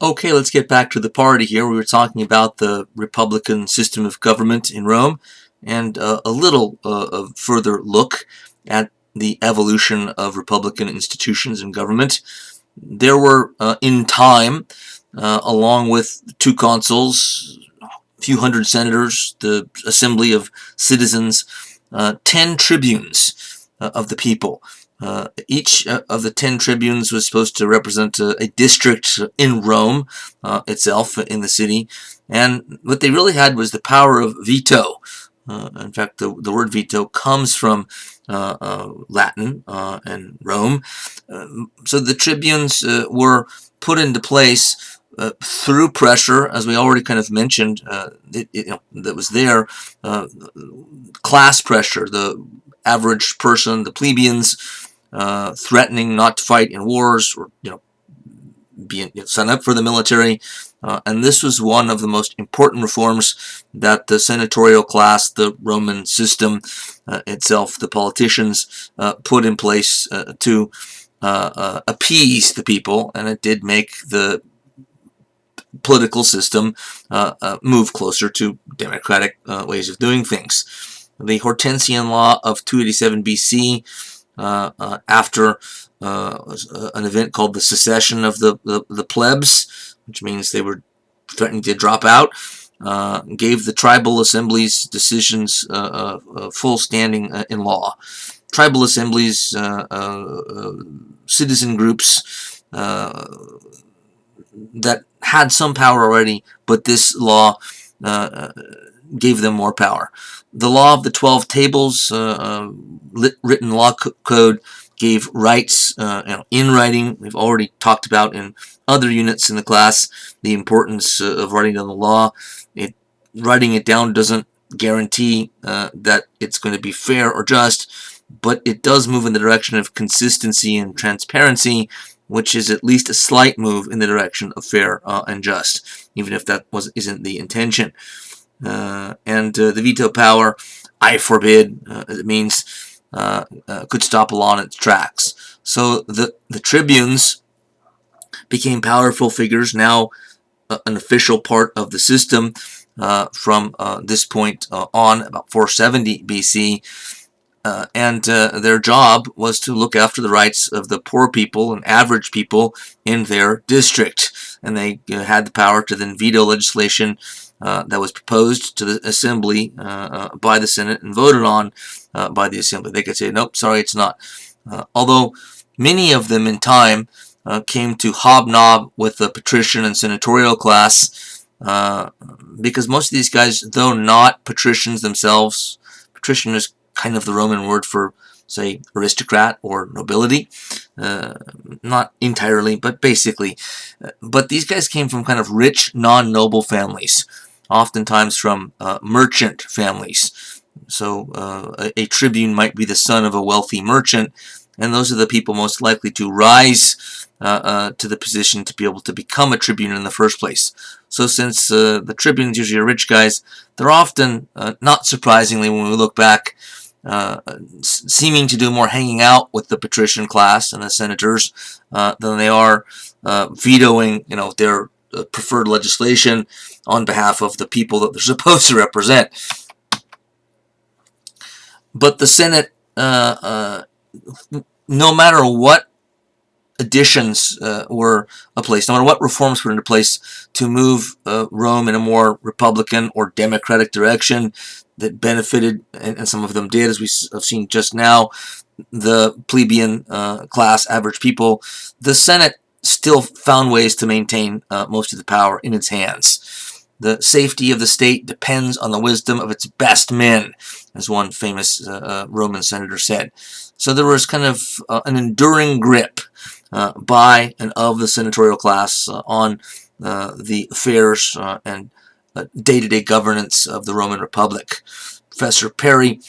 Okay, let's get back to the party here. We were talking about the republican system of government in Rome, and a little further look at the evolution of republican institutions and government. There were, in time, along with 2 consuls, a few hundred senators, the assembly of citizens, 10 tribunes of the people. Each of the 10 tribunes was supposed to represent a district in Rome itself, in the city, and what they really had was the power of veto. In fact, the word veto comes from Latin and Rome. So the tribunes were put into place through pressure, as we already kind of mentioned, that was there, class pressure, the average person, the plebeians, threatening not to fight in wars, or being sign up for the military, and this was one of the most important reforms that the senatorial class, the Roman system itself, the politicians, put in place to appease the people, and it did make the political system move closer to democratic ways of doing things. The Hortensian Law of 287 BC, after an event called the secession of the plebs, which means they were threatening to drop out, gave the tribal assemblies decisions full standing in law. Tribal assemblies, citizen groups that had some power already, but this law gave them more power. The law of the 12 tables, written law code, gave rights in writing. We've already talked about in other units in the class the importance of writing down the law. Writing it down doesn't guarantee that it's going to be fair or just, but it does move in the direction of consistency and transparency, which is at least a slight move in the direction of fair and just, even if that isn't the intention. And the veto power, I forbid, it means, could stop a law in its tracks. So the tribunes became powerful figures, now an official part of the system from this point on, about 470 BC. And their job was to look after the rights of the poor people and average people in their district. And they had the power to then veto legislation that was proposed to the assembly by the Senate and voted on by the assembly. They could say, nope, sorry, it's not. Although many of them in time came to hobnob with the patrician and senatorial class, because most of these guys, though not patricians themselves, patrician is kind of the Roman word for, say, aristocrat or nobility. Not entirely, but basically. But these guys came from kind of rich, non-noble families, oftentimes from merchant families. So a tribune might be the son of a wealthy merchant, and those are the people most likely to rise to the position to be able to become a tribune in the first place. So since the tribunes usually are rich guys, they're often, not surprisingly when we look back, seeming to do more hanging out with the patrician class and the senators than they are vetoing, their preferred legislation on behalf of the people that they're supposed to represent. But the Senate, no matter what additions were placed, no matter what reforms were into place to move Rome in a more republican or democratic direction that benefited, and some of them did, as we have seen just now, the plebeian class, average people, the Senate still found ways to maintain most of the power in its hands. The safety of the state depends on the wisdom of its best men, as one famous Roman senator said. So there was kind of an enduring grip by and of the senatorial class on the affairs and day-to-day governance of the Roman Republic. Professor Perry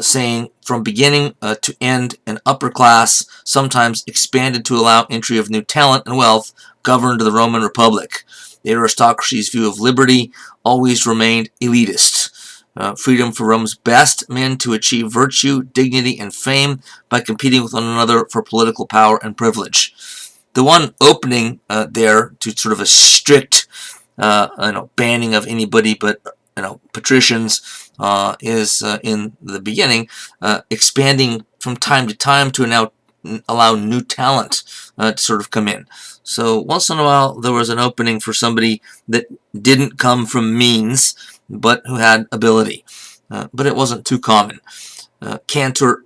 saying, from beginning to end, an upper class, sometimes expanded to allow entry of new talent and wealth, governed the Roman Republic. The aristocracy's view of liberty always remained elitist. Freedom for Rome's best men to achieve virtue, dignity, and fame by competing with one another for political power and privilege. The one opening there to sort of a strict banning of anybody but patricians is in the beginning, expanding from time to time to now allow new talent to sort of come in. So once in a while there was an opening for somebody that didn't come from means but who had ability, but it wasn't too common. Cantor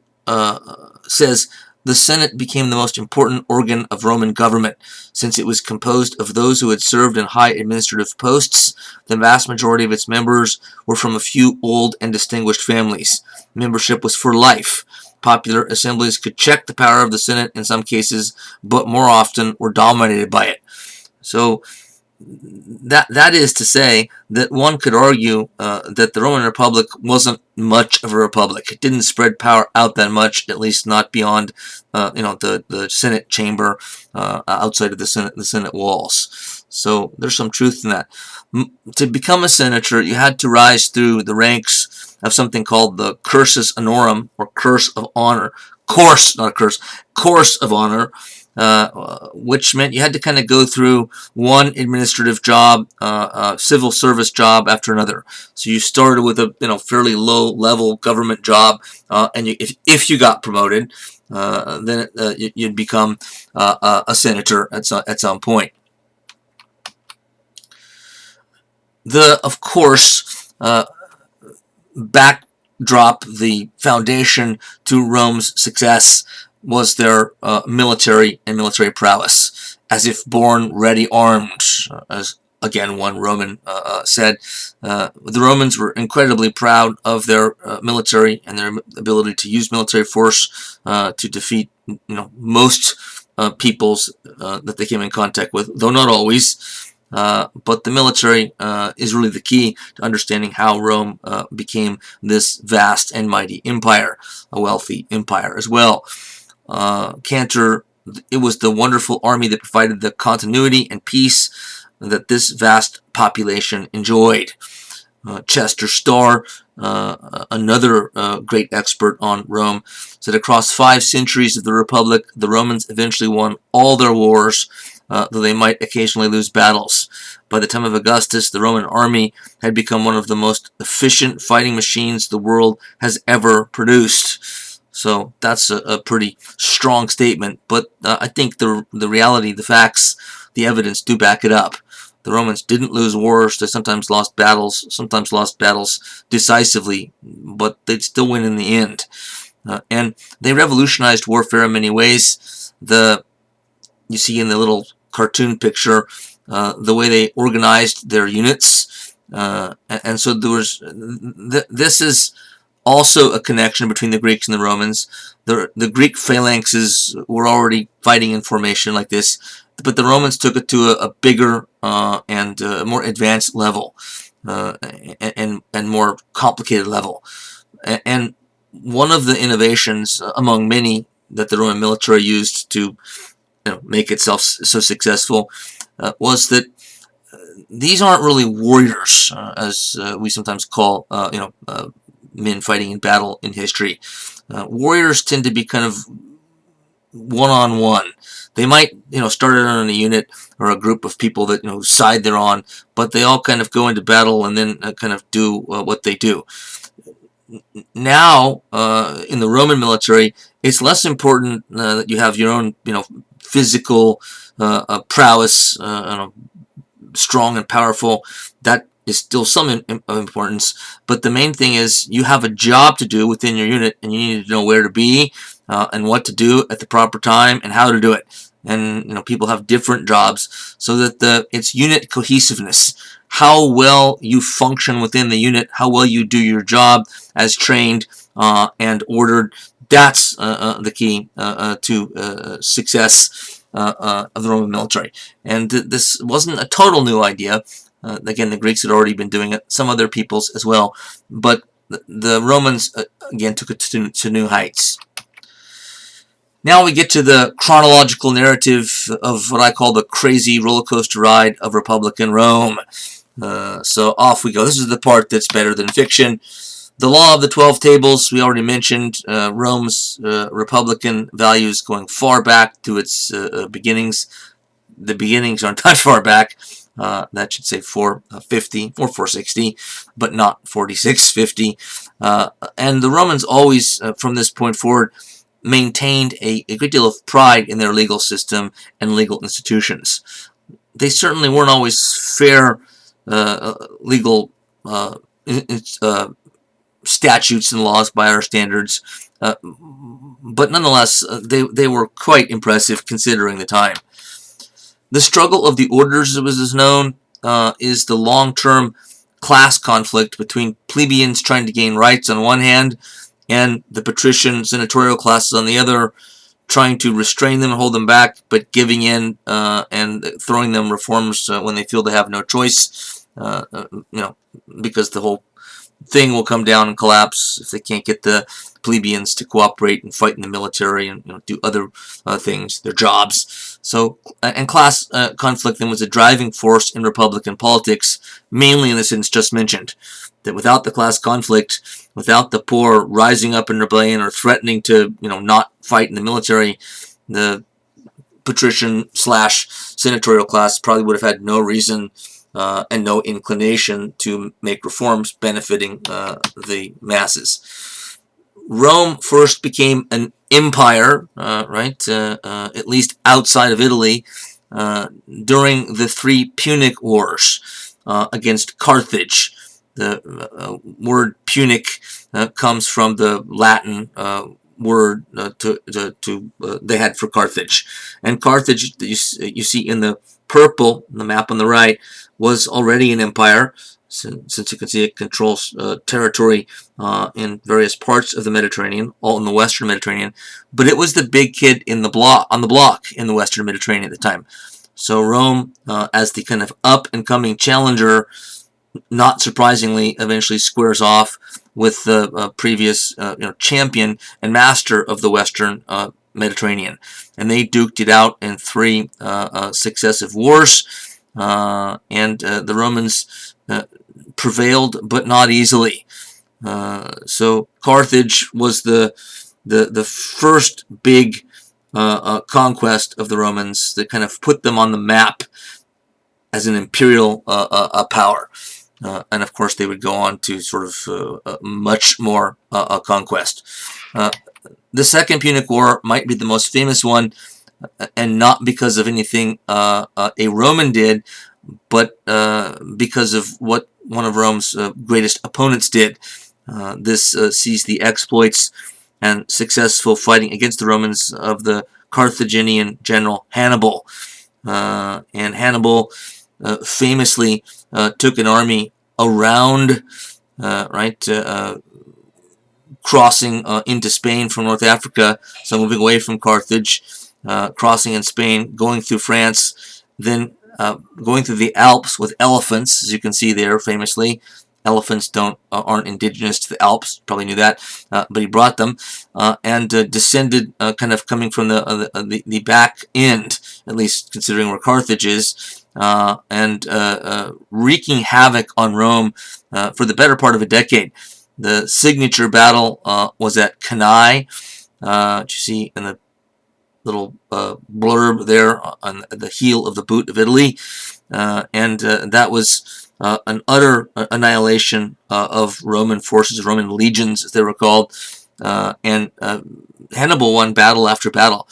says the Senate became the most important organ of Roman government, since it was composed of those who had served in high administrative posts. The vast majority of its members were from a few old and distinguished families. Membership was for life. Popular assemblies could check the power of the Senate in some cases, but more often were dominated by it. So that is to say that one could argue that the Roman Republic wasn't much of a republic. It didn't spread power out that much, at least not beyond the Senate chamber outside of the Senate walls. So there's some truth in that. To become a senator, you had to rise through the ranks of something called the cursus honorum, or curse of honor. Course, not a curse, course of honor. Which meant you had to kind of go through one administrative job, civil service job after another. So you started with a fairly low level government job, and if you got promoted, then you'd become a senator at some point. Of course, backdrop, the foundation to Rome's success was their military and military prowess, as if born ready armed, as again one Roman said. The Romans were incredibly proud of their military and their ability to use military force to defeat most peoples that they came in contact with, though not always. But the military is really the key to understanding how Rome became this vast and mighty empire, a wealthy empire as well. Cantor, it was the wonderful army that provided the continuity and peace that this vast population enjoyed. Chester Starr, another great expert on Rome, said across 5 centuries of the Republic, the Romans eventually won all their wars, though they might occasionally lose battles. By the time of Augustus, the Roman army had become one of the most efficient fighting machines the world has ever produced. So that's a pretty strong statement, but I think the reality, the facts, the evidence do back it up. The Romans didn't lose wars. They sometimes lost battles decisively, but they'd still win in the end. And they revolutionized warfare in many ways. You see in the little cartoon picture the way they organized their units, and so there was. This is also a connection between the Greeks and the Romans. The Greek phalanxes were already fighting in formation like this, but the Romans took it to a bigger and more advanced level, and more complicated level. And one of the innovations among many that the Roman military used to make itself so successful was that these aren't really warriors, as we sometimes call men fighting in battle in history. Warriors tend to be kind of one-on-one. They might, start out on a unit or a group of people that, side they're on, but they all kind of go into battle and then kind of do what they do. Now, in the Roman military, it's less important that you have your own, physical prowess, strong and powerful. That is still some importance, but the main thing is you have a job to do within your unit, and you need to know where to be and what to do at the proper time and how to do it. And people have different jobs, so that it's unit cohesiveness, how well you function within the unit, how well you do your job as trained and ordered. That's the key to success of the Roman military. And this wasn't a total new idea. Again, the Greeks had already been doing it, some other peoples as well, but the Romans, again, took it to new heights. Now we get to the chronological narrative of what I call the crazy roller coaster ride of Republican Rome. So off we go. This is the part that's better than fiction. The law of the 12 tables, we already mentioned. Rome's republican values going far back to its beginnings. The beginnings aren't that far back. That should say 450 or 460, but not 4650. And the Romans always, from this point forward, maintained a great deal of pride in their legal system and legal institutions. They certainly weren't always fair legal statutes and laws by our standards, but nonetheless, they were quite impressive considering the time. The struggle of the orders, as is known, is the long-term class conflict between plebeians trying to gain rights on one hand and the patrician senatorial classes on the other, trying to restrain them and hold them back, but giving in and throwing them reforms when they feel they have no choice, because the whole thing will come down and collapse if they can't get the plebeians to cooperate and fight in the military and do other things, their jobs. So, and class conflict then was a driving force in Republican politics, mainly in the sense just mentioned, that without the class conflict, without the poor rising up in rebellion or threatening to, not fight in the military, the patrician / senatorial class probably would have had no reason and no inclination to make reforms benefiting the masses. Rome first became an empire, at least outside of Italy, during the 3 Punic Wars against Carthage. The word Punic comes from the Latin word they had for Carthage. And Carthage, you see in the purple, the map on the right, was already an empire, since you can see it controls territory in various parts of the Mediterranean, all in the Western Mediterranean. But it was the big kid on the block in the Western Mediterranean at the time. So Rome, as the kind of up-and-coming challenger, not surprisingly, eventually squares off with the previous champion and master of the Western Mediterranean. And they duked it out in 3 successive wars. And the Romans prevailed, but not easily. So Carthage was the first big conquest of the Romans that kind of put them on the map as an imperial power. And of course, they would go on to sort of much more conquest. The Second Punic War might be the most famous one, and not because of anything a Roman did, but because of what one of Rome's greatest opponents did. This sees the exploits and successful fighting against the Romans of the Carthaginian general Hannibal. And Hannibal famously took an army around, crossing into Spain from North Africa, so moving away from Carthage, crossing in Spain, going through France, then going through the Alps with elephants, as you can see there famously. Elephants aren't indigenous to the Alps, probably knew that, but he brought them, and descended, kind of coming from the back end, at least considering where Carthage is, and wreaking havoc on Rome for the better part of a decade. The signature battle was at Cannae, which you see in the little blurb there on the heel of the boot of Italy, and that was an utter annihilation of Roman forces, Roman legions as they were called, and Hannibal won battle after battle.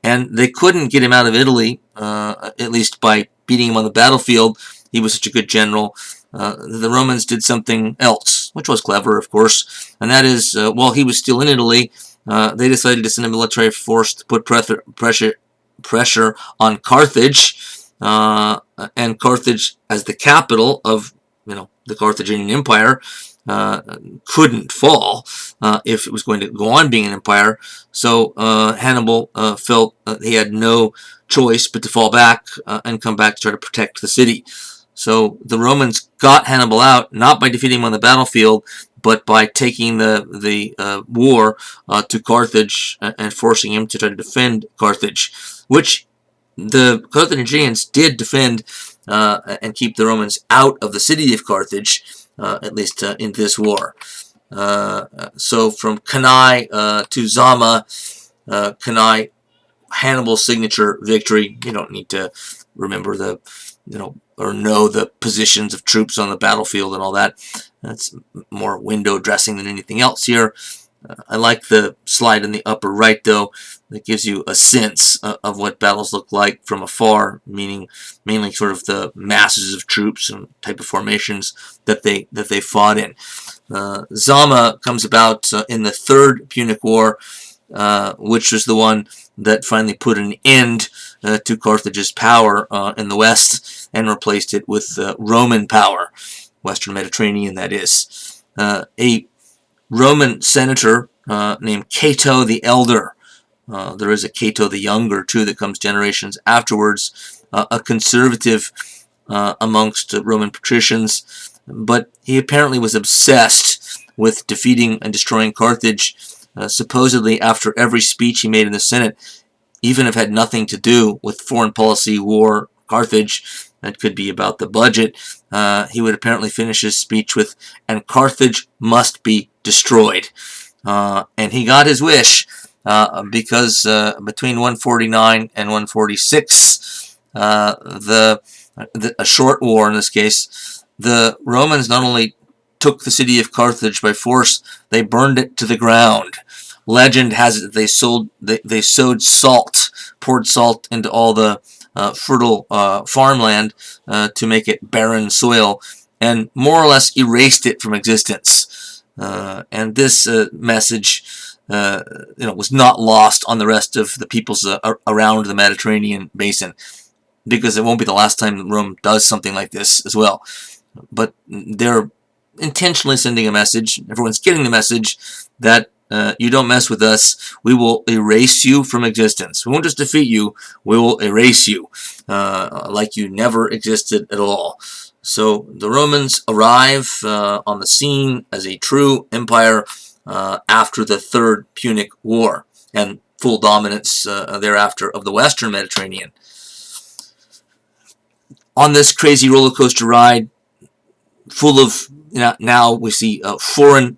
And they couldn't get him out of Italy, at least by beating him on the battlefield. He was such a good general. The Romans did something else, which was clever, of course, and that is, while he was still in Italy, they decided to send a military force to put pressure on Carthage, and Carthage, as the capital of the Carthaginian Empire, couldn't fall if it was going to go on being an empire. So Hannibal felt he had no choice but to fall back and come back to try to protect the city. So the Romans got Hannibal out, not by defeating him on the battlefield, but by taking the war to Carthage and forcing him to try to defend Carthage, which the Carthaginians did defend and keep the Romans out of the city of Carthage, at least in this war. So from Cannae to Zama, Cannae, Hannibal's signature victory. You don't need to remember the, or know the positions of troops on the battlefield and all that. That's more window dressing than anything else here. I like the slide in the upper right, though. That gives you a sense of what battles look like from afar, meaning mainly sort of the masses of troops and type of formations that they fought in. Zama comes about in the Third Punic War, which was the one that finally put an end to Carthage's power in the west and replaced it with Roman power, Western Mediterranean, that is. A Roman senator named Cato the Elder. There is a Cato the Younger, too, that comes generations afterwards, a conservative amongst Roman patricians, but he apparently was obsessed with defeating and destroying Carthage. Supposedly, after every speech he made in the Senate, even if it had nothing to do with foreign policy, war, Carthage, that could be about the budget, he would apparently finish his speech with, "And Carthage must be destroyed." And he got his wish, because between 149 and 146, a short war in this case, the Romans not only took the city of Carthage by force, they burned it to the ground. Legend has it that they sowed salt, poured salt into all the fertile farmland to make it barren soil, and more or less erased it from existence. And this message, was not lost on the rest of the peoples around the Mediterranean basin, because it won't be the last time Rome does something like this as well. But they're intentionally sending a message. Everyone's getting the message that you don't mess with us, we will erase you from existence. We won't just defeat you, we will erase you, like you never existed at all. So the Romans arrive on the scene as a true empire after the Third Punic War, and full dominance thereafter of the Western Mediterranean. On this crazy roller coaster ride, full of, now we see foreign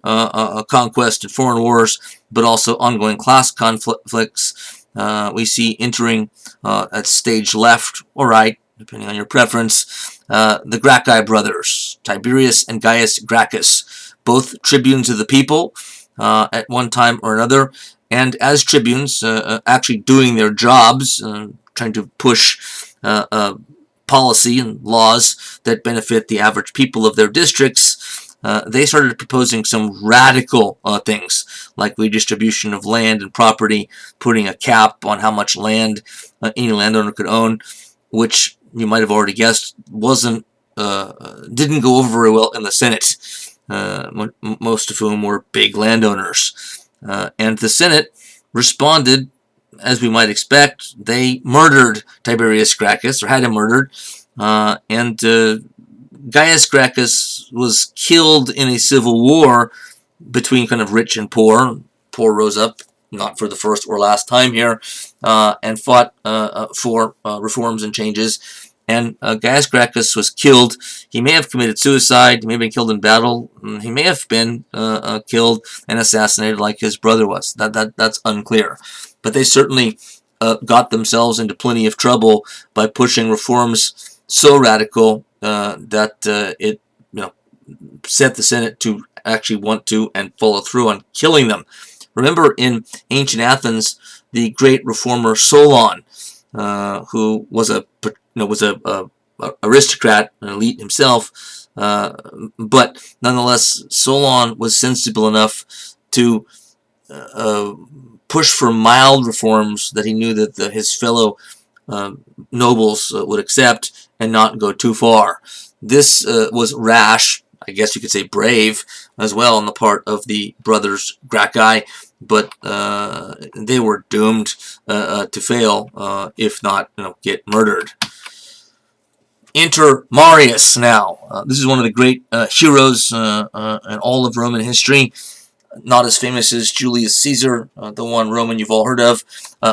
conquest and foreign wars, but also ongoing class conflicts. We see entering at stage left or right, depending on your preference, the Gracchi brothers, Tiberius and Gaius Gracchus, both tribunes of the people at one time or another, and as tribunes, actually doing their jobs, trying to push policy and laws that benefit the average people of their districts. They started proposing some radical things, like redistribution of land and property, putting a cap on how much land any landowner could own, which you might have already guessed didn't go over very well in the Senate, most of whom were big landowners. And the Senate responded, as we might expect. They murdered Tiberius Gracchus, or had him murdered, and Gaius Gracchus was killed in a civil war between kind of rich and poor. Poor rose up, not for the first or last time here, and fought for reforms and changes. And Gaius Gracchus was killed. He may have committed suicide. He may have been killed in battle. He may have been killed and assassinated like his brother was. That's unclear. But they certainly got themselves into plenty of trouble by pushing reforms so radical that it set the Senate to actually want to and follow through on killing them. Remember, in ancient Athens, the great reformer Solon, who was a aristocrat, an elite himself, but nonetheless, Solon was sensible enough to push for mild reforms that he knew that his fellow nobles would accept and not go too far. This was rash, I guess you could say brave, as well on the part of the brothers Gracchi, but they were doomed to fail, if not get murdered. Enter Marius now. This is one of the great heroes in all of Roman history. Not as famous as Julius Caesar, the one Roman you've all heard of,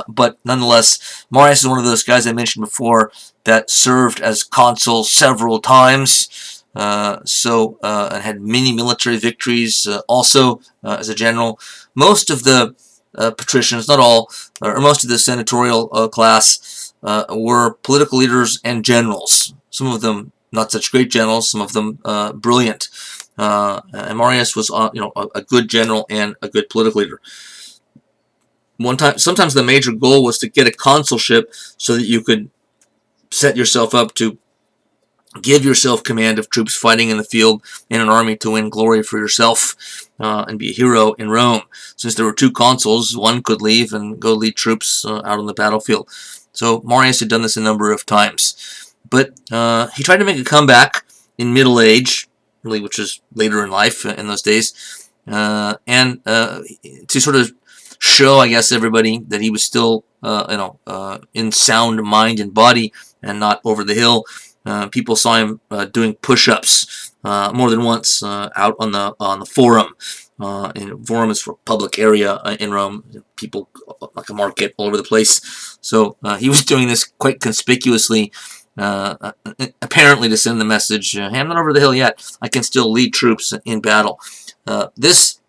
but nonetheless, Marius is one of those guys I mentioned before that served as consul several times. and had many military victories also as a general. Most of the patricians, not all, or most of the senatorial class were political leaders and generals. Some of them not such great generals, some of them brilliant. And Marius was, a good general and a good political leader. Sometimes the major goal was to get a consulship so that you could set yourself up to give yourself command of troops fighting in the field in an army to win glory for yourself and be a hero in Rome. Since there were two consuls, one could leave and go lead troops out on the battlefield. So Marius had done this a number of times. But he tried to make a comeback in middle age, really, which was later in life in those days, and to sort of show, I guess, everybody that he was still, in sound mind and body and not over the hill. People saw him doing push-ups more than once out on the Forum. And Forum is for public area in Rome. People like a market all over the place. So he was doing this quite conspicuously, apparently to send the message: "Hey, I'm not over the hill yet. I can still lead troops in battle." This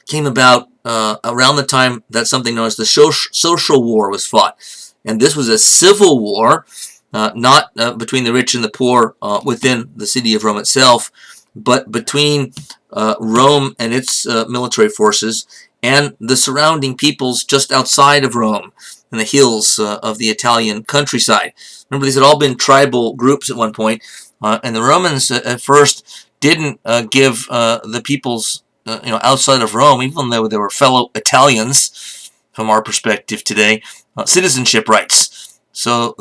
came about around the time that something known as the social war was fought, and this was a civil war. Not between the rich and the poor within the city of Rome itself, but between Rome and its military forces and the surrounding peoples just outside of Rome in the hills of the Italian countryside. Remember, these had all been tribal groups at one point, and the Romans at first didn't give the peoples outside of Rome, even though they were fellow Italians from our perspective today, citizenship rights. So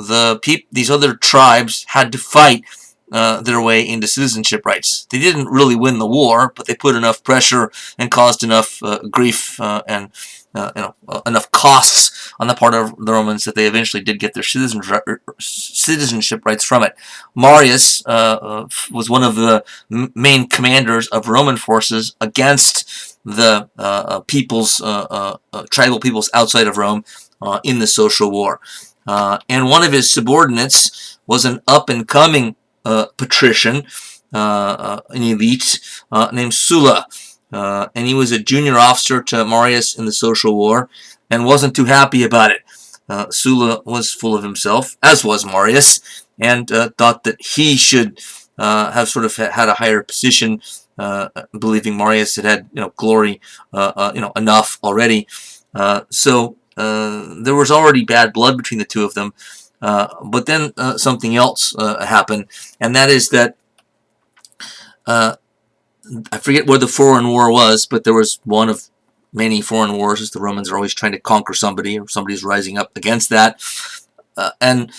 these other tribes had to fight their way into citizenship rights. They didn't really win the war, but they put enough pressure and caused enough grief and enough costs on the part of the Romans that they eventually did get their citizenship rights from it. Marius was one of the main commanders of Roman forces against the tribal peoples outside of Rome in the social war. And one of his subordinates was an up-and-coming patrician, an elite, named Sulla. And he was a junior officer to Marius in the social war and wasn't too happy about it. Sulla was full of himself, as was Marius, and thought that he should have sort of had a higher position, believing Marius had glory enough already. So there was already bad blood between the two of them, but then something else happened, and that is that I forget where the foreign war was, but there was one of many foreign wars, as the Romans are always trying to conquer somebody, or somebody's rising up against that, and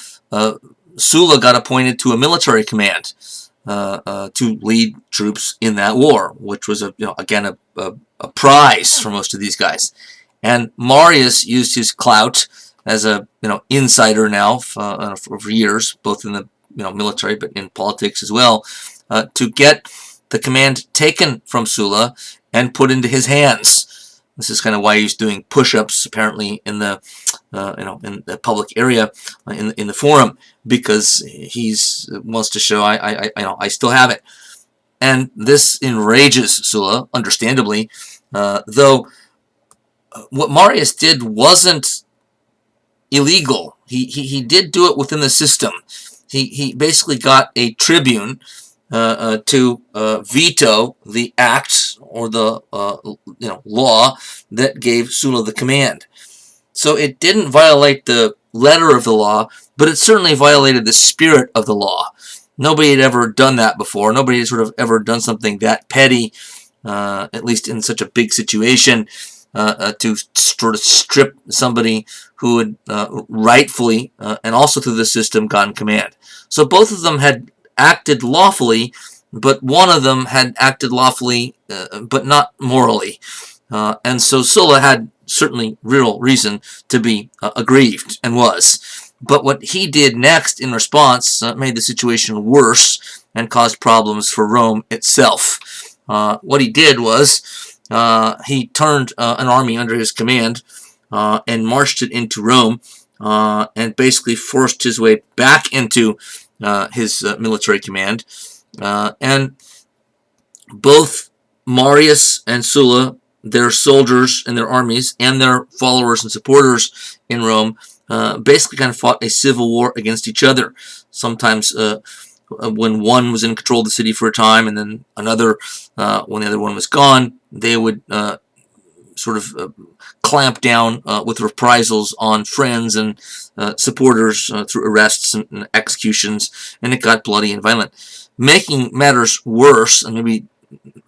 Sulla got appointed to a military command to lead troops in that war, which was again a prize for most of these guys. And Marius used his clout as a insider now for years, both in the military but in politics as well, to get the command taken from Sulla and put into his hands. This is kind of why he's doing push-ups apparently in the in the public area in the Forum, because he's wants to show I still have it. And this enrages Sulla, understandably, though. What Marius did wasn't illegal. He did do it within the system. He basically got a tribune to veto the act or the law that gave Sulla the command. So it didn't violate the letter of the law, but it certainly violated the spirit of the law. Nobody had ever done that before. Nobody had sort of ever done something that petty, at least in such a big situation. To sort of strip somebody who had rightfully and also through the system gotten command. So both of them had acted lawfully, but one of them had acted lawfully but not morally. And so Sulla had certainly real reason to be aggrieved, and was. But what he did next in response made the situation worse and caused problems for Rome itself. What he did was he turned an army under his command and marched it into Rome and basically forced his way back into his military command And both Marius and Sulla, their soldiers and their armies, and their followers and supporters in Rome, basically kind of fought a civil war against each other. Sometimes when one was in control of the city for a time, and then another, when the other one was gone, they would sort of clamp down with reprisals on friends and supporters through arrests and executions, and it got bloody and violent. Making matters worse, and maybe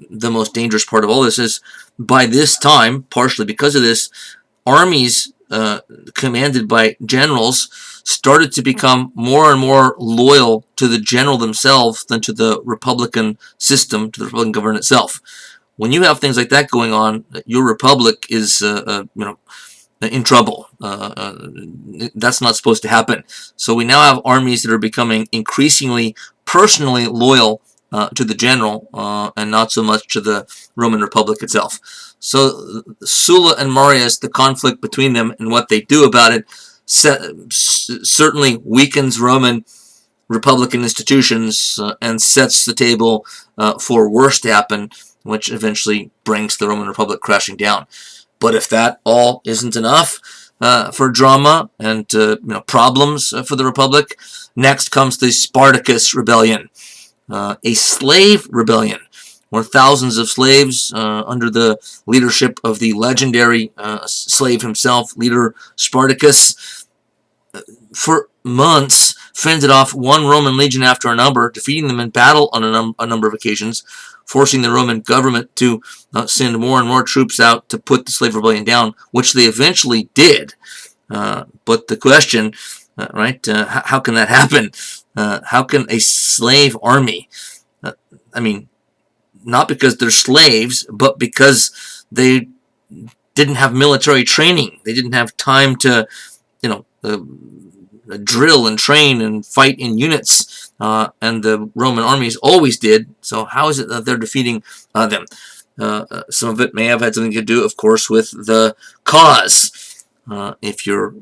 the most dangerous part of all this, is by this time, partially because of this, armies commanded by generals started to become more and more loyal to the general themselves than to the republican system, to the republican government itself. When you have things like that going on, your republic is in trouble. That's not supposed to happen. So we now have armies that are becoming increasingly personally loyal to the general and not so much to the Roman Republic itself. So Sulla and Marius, the conflict between them and what they do about it, certainly weakens Roman Republican institutions and sets the table for worse to happen, which eventually brings the Roman Republic crashing down. But if that all isn't enough for drama and problems for the Republic, next comes the Spartacus rebellion, a slave rebellion, where thousands of slaves under the leadership of the legendary slave himself, leader Spartacus, for months fended off one Roman legion after another, defeating them in battle on a number of occasions, forcing the Roman government to send more and more troops out to put the slave rebellion down, which they eventually did. But the question, how can that happen? How can a slave army, not because they're slaves, but because they didn't have military training. They didn't have time to, drill and train and fight in units, and the Roman armies always did. So how is it that they're defeating them? Some of it may have had something to do, of course, with the cause. If you're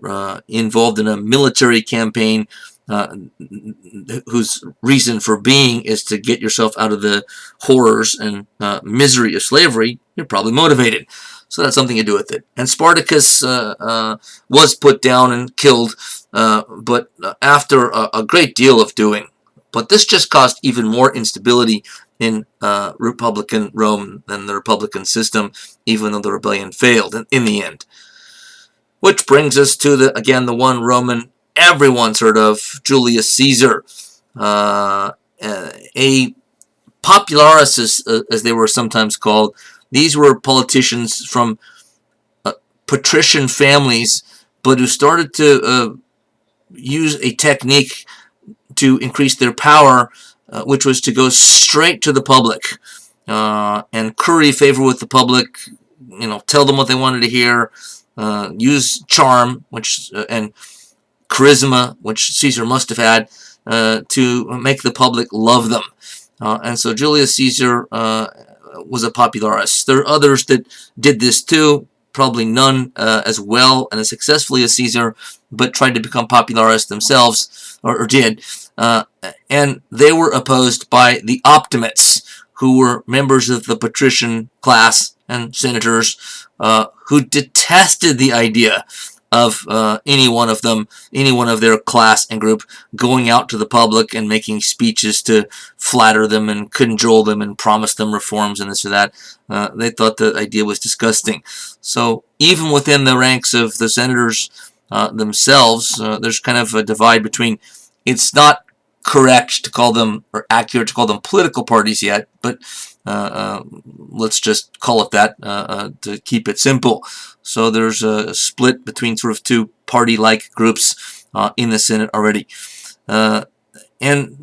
involved in a military campaign whose reason for being is to get yourself out of the horrors and misery of slavery, you're probably motivated. So that's something to do with it. And Spartacus was put down and killed, but after a great deal of doing. But this just caused even more instability in Republican Rome than the Republican system, even though the rebellion failed in the end. Which brings us to the one Roman everyone's heard of, Julius Caesar, a popularis, as they were sometimes called. These were politicians from patrician families, but who started to use a technique to increase their power, which was to go straight to the public and curry favor with the public, tell them what they wanted to hear, use charm, and charisma, which Caesar must have had, to make the public love them. And so Julius Caesar was a popularis. There are others that did this too, probably none as well and as successfully as Caesar, but tried to become popularis themselves, or did. And they were opposed by the optimates, who were members of the patrician class and senators who detested the idea of any one of their class and group going out to the public and making speeches to flatter them and cajole them and promise them reforms and this or that. They thought the idea was disgusting. So even within the ranks of the senators themselves, there's kind of a divide between, it's not correct to call them, or accurate to call them, political parties yet, but let's just call it that to keep it simple. So there's a split between sort of two party-like groups in the Senate already. And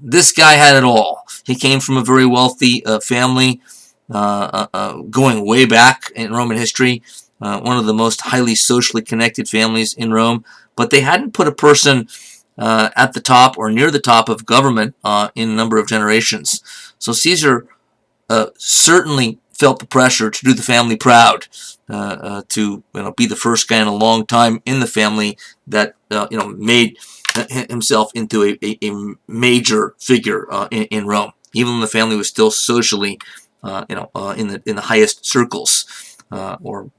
this guy had it all. He came from a very wealthy family, going way back in Roman history, one of the most highly socially connected families in Rome. But they hadn't put a person at the top or near the top of government in a number of generations. So Caesar certainly felt the pressure to do the family proud, to be the first guy in a long time in the family that made himself into a major figure in Rome. even when the family was still socially, in the highest circles, or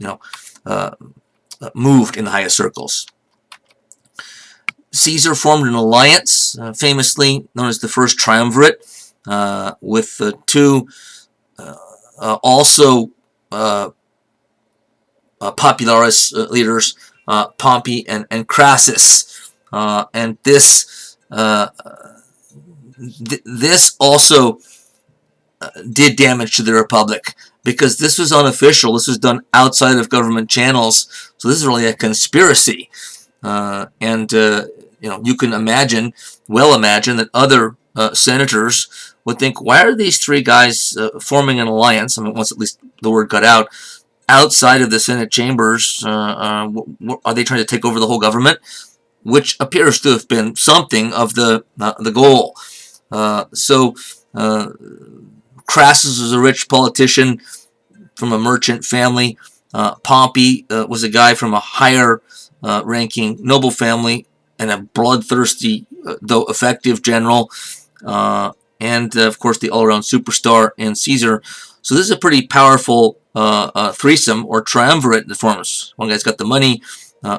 moved in the highest circles. Caesar formed an alliance, famously known as the First Triumvirate, with two also popularis leaders, Pompey and Crassus, and this also did damage to the Republic, because this was unofficial. This was done outside of government channels, so this is really a conspiracy. You can imagine that other senators would think, why are these three guys forming an alliance? I mean, once at least the word got out, outside of the Senate chambers, are they trying to take over the whole government? Which appears to have been something of the goal. Crassus was a rich politician from a merchant family. Pompey was a guy from a higher ranking noble family and a bloodthirsty, though effective general. And of course the all-around superstar in Caesar. So this is a pretty powerful threesome or triumvirate in the forms. One guy's got the money,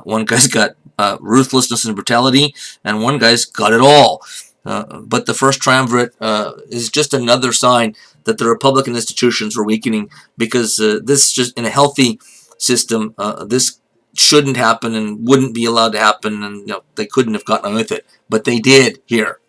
one guy's got ruthlessness and brutality, and one guy's got it all. But the First Triumvirate is just another sign that the Republican institutions were weakening, because this just, in a healthy system, this shouldn't happen and wouldn't be allowed to happen, and they couldn't have gotten on with it, but they did here.